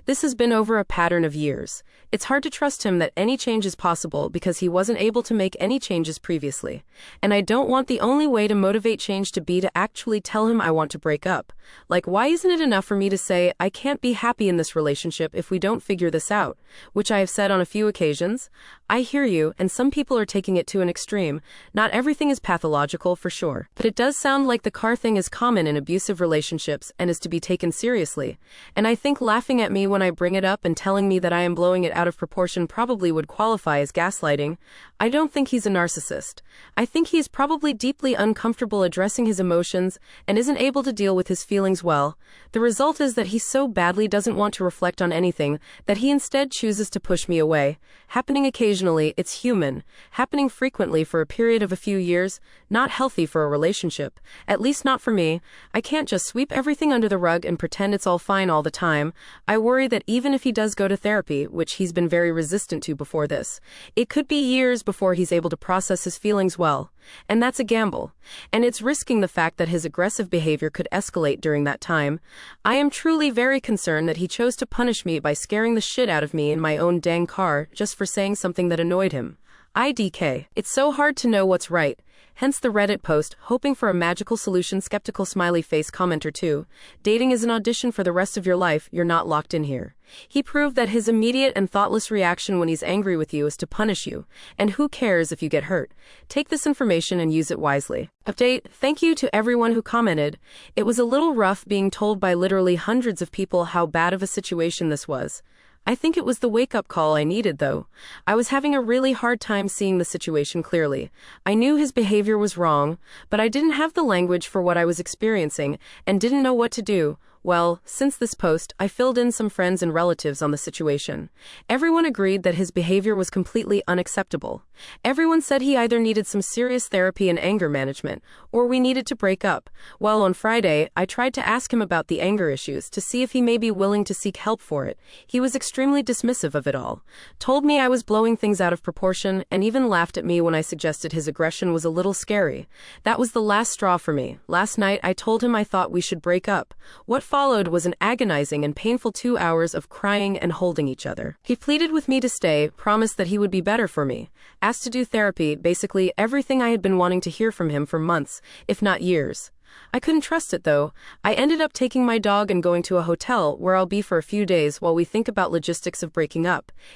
This has been over a pattern of years. It's hard to trust him that any change is possible because he wasn't able to make any changes previously. And I don't want the only way to motivate change to be to actually tell him I want to break up. Like, why isn't it enough for me to say, I can't be happy in this relationship if we don't figure this out? Which I have said on a few occasions. I hear you, and some people are taking it to an extreme. Not everything is pathological, for sure. But it does sound like the car thing is common in abusive relationships and is to be taken seriously. And I think laughing at me when I bring it up and telling me that I am blowing it out of proportion probably would qualify as gaslighting. I don't think he's a narcissist. I think he is probably deeply uncomfortable addressing his emotions and isn't able to deal with his feelings well. The result is that he so badly doesn't want to reflect on anything that he instead chooses to push me away. Happening occasionally, it's human. Happening frequently for a period of a few years, not healthy for a relationship. At least not for me. I can't just sweep everything under the rug and pretend it's all fine all the time. I worry that even if he does go to therapy, which he's been very resistant to before this, it could be years before he's able to process his feelings well. And that's a gamble. And it's risking the fact that his aggressive behavior could escalate during that time. I am truly very concerned that he chose to punish me by scaring the shit out of me in my own dang car just for saying something that annoyed him. IDK. It's so hard to know what's right. Hence the Reddit post, hoping for a magical solution, skeptical smiley face comment or two. Dating is an audition for the rest of your life, you're not locked in here. He proved that his immediate and thoughtless reaction when he's angry with you is to punish you. And who cares if you get hurt? Take this information and use it wisely. Update, thank you to everyone who commented. It was a little rough being told by literally hundreds of people how bad of a situation this was. I think it was the wake-up call I needed, though. I was having a really hard time seeing the situation clearly. I knew his behavior was wrong, but I didn't have the language for what I was experiencing and didn't know what to do. Well, since this post, I filled in some friends and relatives on the situation. Everyone agreed that his behavior was completely unacceptable. Everyone said he either needed some serious therapy and anger management, or we needed to break up. Well, on Friday, I tried to ask him about the anger issues to see if he may be willing to seek help for it. He was extremely dismissive of it all. Told me I was blowing things out of proportion, and even laughed at me when I suggested his aggression was a little scary. That was the last straw for me. Last night, I told him I thought we should break up. What followed was an agonizing and painful 2 hours of crying and holding each other. He pleaded with me to stay, promised that he would be better for me, asked to do therapy, basically everything I had been wanting to hear from him for months, if not years. I couldn't trust it, though. I ended up taking my dog and going to a hotel where I'll be for a few days while we think about logistics of breaking up.